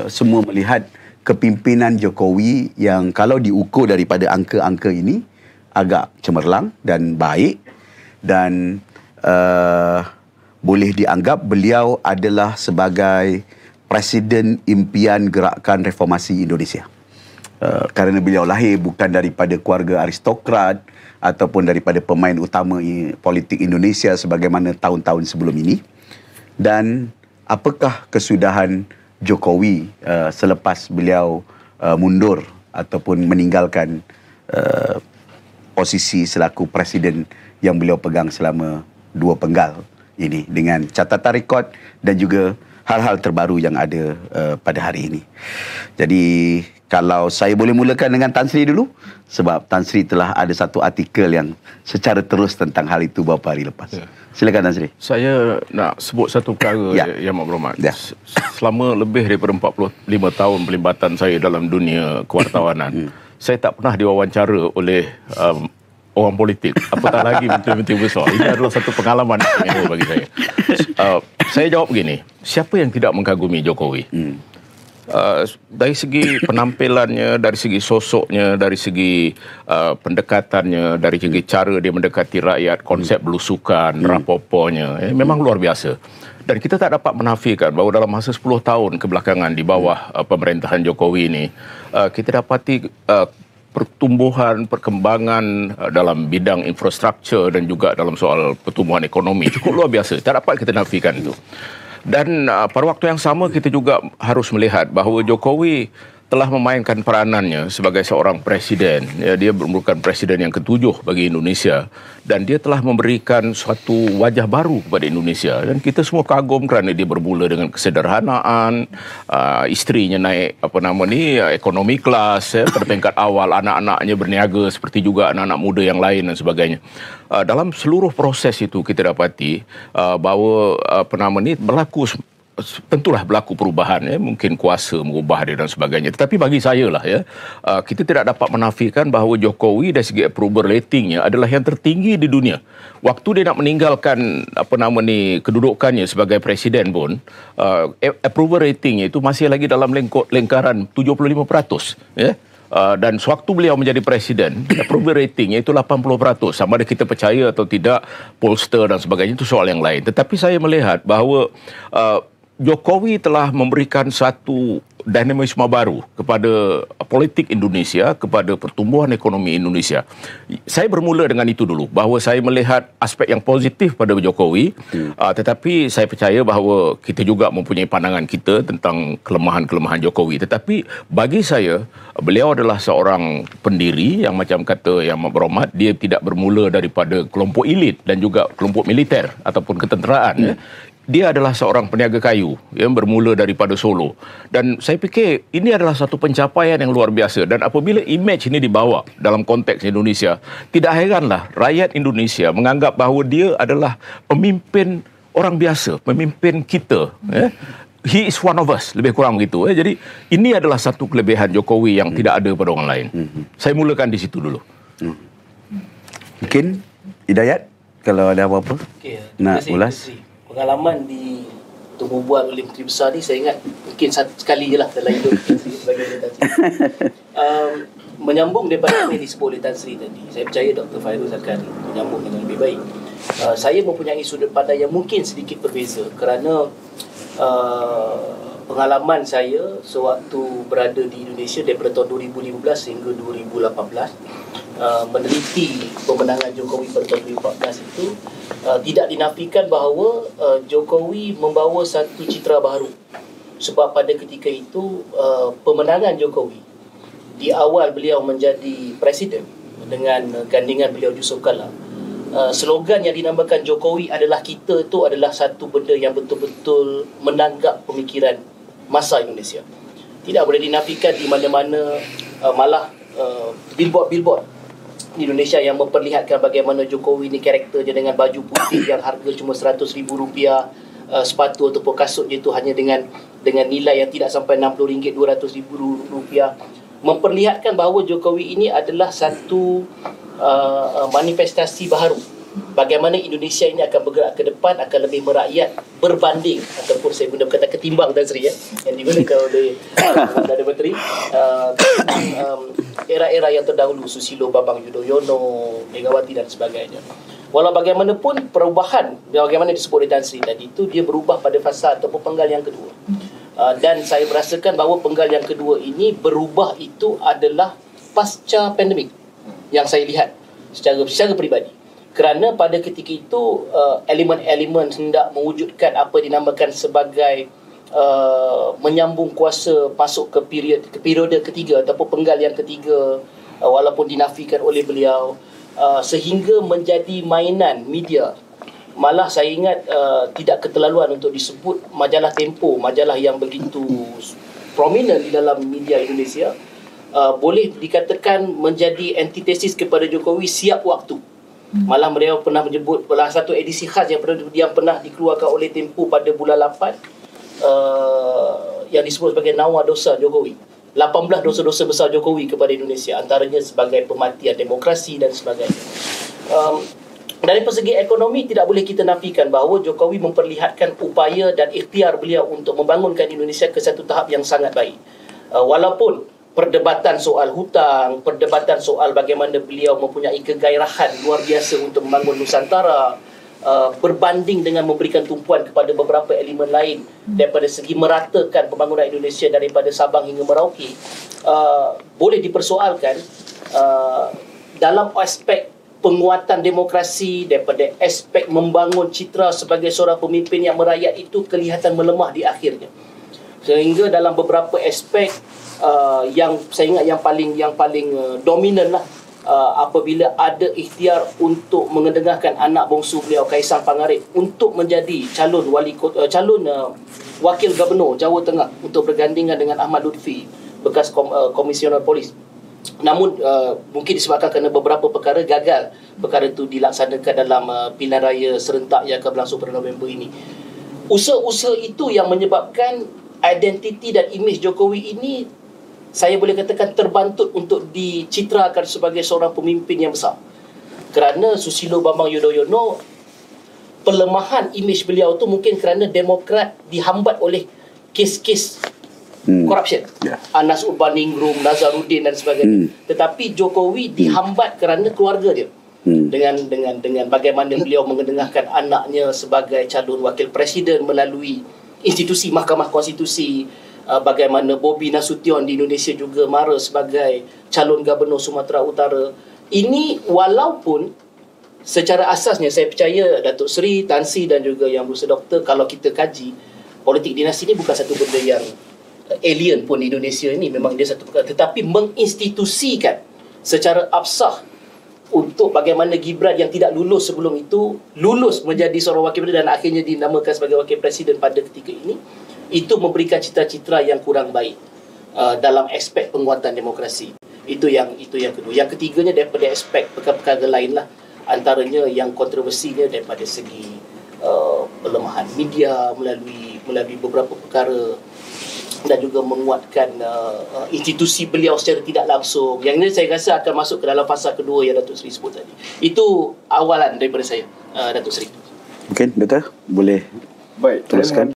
semua melihat kepimpinan Jokowi yang kalau diukur daripada angka-angka ini agak cemerlang dan baik, dan boleh dianggap beliau adalah sebagai Presiden Impian Gerakan Reformasi Indonesia. Kerana beliau lahir bukan daripada keluarga aristokrat ataupun daripada pemain utama politik Indonesia sebagaimana tahun-tahun sebelum ini. Dan apakah kesudahan Jokowi selepas beliau mundur ataupun meninggalkan posisi selaku presiden yang beliau pegang selama 2 penggal ini, dengan catatan rekod dan juga hal-hal terbaru yang ada pada hari ini. Jadi kalau saya boleh mulakan dengan Tan Sri dulu, sebab Tan Sri telah ada satu artikel yang secara terus tentang hal itu beberapa hari lepas. Silakan Tan Sri. Saya nak sebut satu perkara yang berhormat. Selama lebih daripada 45 tahun pelibatan saya dalam dunia kewartawanan, saya tak pernah diwawancara oleh orang politik, apatah lagi menteri-menteri besar. Ini adalah satu pengalaman yang bagi saya. Saya jawab begini, siapa yang tidak mengagumi Jokowi? Dari segi penampilannya, dari segi sosoknya, dari segi pendekatannya, dari segi cara dia mendekati rakyat, konsep belusukan, rapoponya, memang luar biasa. Dan kita tak dapat menafikan bahawa dalam masa 10 tahun kebelakangan di bawah pemerintahan Jokowi ini, kita dapati pertumbuhan, perkembangan dalam bidang infrastruktur dan juga dalam soal pertumbuhan ekonomi cukup luar biasa. Tak dapat kita nafikan itu. Dan pada waktu yang sama kita juga harus melihat bahawa Jokowi telah memainkan peranannya sebagai seorang presiden. Dia merupakan presiden yang ke-7 bagi Indonesia, dan dia telah memberikan suatu wajah baru kepada Indonesia. Dan kita semua kagum kerana dia bermula dengan kesederhanaan, isterinya naik ekonomi kelas, pada peringkat awal anak-anaknya berniaga seperti juga anak-anak muda yang lain dan sebagainya. Dalam seluruh proses itu kita dapati bahawa tentulah berlaku perubahan, mungkin kuasa mengubah dia dan sebagainya. Tetapi bagi saya lah, kita tidak dapat menafikan bahawa Jokowi dari segi approval ratingnya adalah yang tertinggi di dunia. Waktu dia nak meninggalkan kedudukannya sebagai presiden pun, approval ratingnya itu masih lagi dalam lingkaran 75%. Dan sewaktu beliau menjadi presiden, approval ratingnya itu 80%. Sama ada kita percaya atau tidak, pollster dan sebagainya, itu soal yang lain. Tetapi saya melihat bahawa Jokowi telah memberikan satu dinamisme baru kepada politik Indonesia, kepada pertumbuhan ekonomi Indonesia. Saya bermula dengan itu dulu, bahawa saya melihat aspek yang positif pada Jokowi, tetapi saya percaya bahawa kita juga mempunyai pandangan kita tentang kelemahan-kelemahan Jokowi. Tetapi bagi saya, beliau adalah seorang pendiri yang macam kata yang berhormat, dia tidak bermula daripada kelompok elit dan juga kelompok militer ataupun ketenteraan. Dia adalah seorang peniaga kayu yang bermula daripada Solo. Dan saya fikir ini adalah satu pencapaian yang luar biasa. Dan apabila imej ini dibawa dalam konteks Indonesia, tidak heranlah rakyat Indonesia menganggap bahawa dia adalah pemimpin orang biasa, pemimpin kita. He is one of us, lebih kurang begitu. Jadi ini adalah satu kelebihan Jokowi yang tidak ada pada orang lain. Saya mulakan di situ dulu. Mungkin Hidayat, kalau ada apa-apa nak ulas. Pengalaman di tumbuh buat oleh Menteri Besar ni, saya ingat mungkin sekali je lah dalam hidup sebagai Tan Sri. Menyambung daripada apa yang disebut oleh Tan Sri tadi, saya percaya Dr. Fairul Zakari menyambung dengan lebih baik. Saya mempunyai sudut pandang yang mungkin sedikit berbeza kerana pengalaman saya sewaktu berada di Indonesia daripada tahun 2015 hingga 2018, meneliti pemenangan Jokowi pada tahun 2014 itu, tidak dinafikan bahawa Jokowi membawa satu citra baru. Sebab pada ketika itu, pemenangan Jokowi di awal beliau menjadi presiden dengan gandingan beliau Yusuf Kala, slogan yang dinamakan Jokowi adalah kita itu adalah satu benda yang betul-betul menanggap pemikiran masa Indonesia. Tidak boleh dinafikan di mana-mana, malah billboard di Indonesia yang memperlihatkan bagaimana Jokowi ni karakternya dengan baju putih yang harga cuma RM100,000, sepatu ataupun kasutnya itu hanya dengan nilai yang tidak sampai RM60, RM200,000, memperlihatkan bahawa Jokowi ini adalah satu manifestasi baru bagaimana Indonesia ini akan bergerak ke depan, akan lebih merakyat berbanding, ataupun saya guna kata ketimbang Tan Sri yang digunakan oleh Perdana Menteri, era-era yang terdahulu, Susilo Bambang Yudhoyono, Megawati dan sebagainya. Walau bagaimanapun perubahan, bagaimana disebut oleh Tan Sri tadi itu, dia berubah pada fasa ataupun penggal yang kedua. Dan saya merasakan bahawa penggal yang kedua ini berubah itu adalah pasca pandemik yang saya lihat secara peribadi. Kerana pada ketika itu elemen-elemen hendak mewujudkan apa dinamakan sebagai menyambung kuasa masuk ke periode ketiga ataupun penggal yang ketiga, walaupun dinafikan oleh beliau, sehingga menjadi mainan media. Malah saya ingat tidak keterlaluan untuk disebut majalah Tempo, majalah yang begitu prominent di dalam media Indonesia, boleh dikatakan menjadi antitesis kepada Jokowi siap waktu. Malah beliau pernah menyebut salah satu edisi khas yang pernah dikeluarkan oleh Tempo pada bulan 8 yang disebut sebagai Nawa Dosa Jokowi. 18 dosa-dosa besar Jokowi kepada Indonesia, antaranya sebagai pematian demokrasi dan sebagainya. Dari persegi ekonomi tidak boleh kita nafikan bahawa Jokowi memperlihatkan upaya dan ikhtiar beliau untuk membangunkan Indonesia ke satu tahap yang sangat baik. Walaupun perdebatan soal hutang, perdebatan soal bagaimana beliau mempunyai kegairahan luar biasa untuk membangun Nusantara, berbanding dengan memberikan tumpuan kepada beberapa elemen lain daripada segi meratakan pembangunan Indonesia daripada Sabang hingga Merauke, boleh dipersoalkan dalam aspek penguatan demokrasi, daripada aspek membangun citra sebagai seorang pemimpin yang merakyat itu kelihatan melemah di akhirnya. Sehingga dalam beberapa aspek yang saya ingat yang paling dominan lah, apabila ada ikhtiar untuk mengendengahkan anak bongsu beliau Kaisang Pangarep untuk menjadi calon wakil gubernur Jawa Tengah untuk bergandingan dengan Ahmad Lutfi, bekas komisioner polis. Namun mungkin disebabkan kerana beberapa perkara gagal perkara itu dilaksanakan dalam pilihan raya serentak yang akan berlangsung pada November ini. Usaha-usaha itu yang menyebabkan identiti dan imej Jokowi ini, saya boleh katakan, terbantut untuk dicitrakan sebagai seorang pemimpin yang besar. Kerana Susilo Bambang Yudhoyono, pelemahan imej beliau tu mungkin kerana Demokrat dihambat oleh kes-kes corruption, Anas Urbaningrum, Nazarudin dan sebagainya. Tetapi Jokowi dihambat kerana keluarga dia, dengan bagaimana beliau mengendengahkan anaknya sebagai calon wakil presiden melalui institusi Mahkamah Konstitusi, bagaimana Bobby Nasution di Indonesia juga mara sebagai calon gubernur Sumatera Utara. Ini walaupun secara asasnya saya percaya Datuk Seri, Tan Sri dan juga Yang Berusaha Doktor, kalau kita kaji, politik dinasti ini bukan satu benda yang alien pun di Indonesia ini, memang dia satu perkara, tetapi menginstitusikan secara absah untuk bagaimana Gibran yang tidak lulus sebelum itu lulus menjadi seorang wakil presiden dan akhirnya dinamakan sebagai wakil presiden pada ketika ini, itu memberikan citra-citra yang kurang baik dalam aspek penguatan demokrasi. Itu yang kedua. Yang ketiganya daripada aspek perkara-perkara lain lah, antaranya yang kontroversinya daripada segi pelemahan media melalui beberapa perkara, dan juga menguatkan institusi beliau secara tidak langsung. Yang ini saya rasa akan masuk ke dalam fasa kedua yang Datuk Seri sebut tadi. Itu awalan daripada saya, Datuk Seri. Mungkin Doktor boleh baik, teruskan.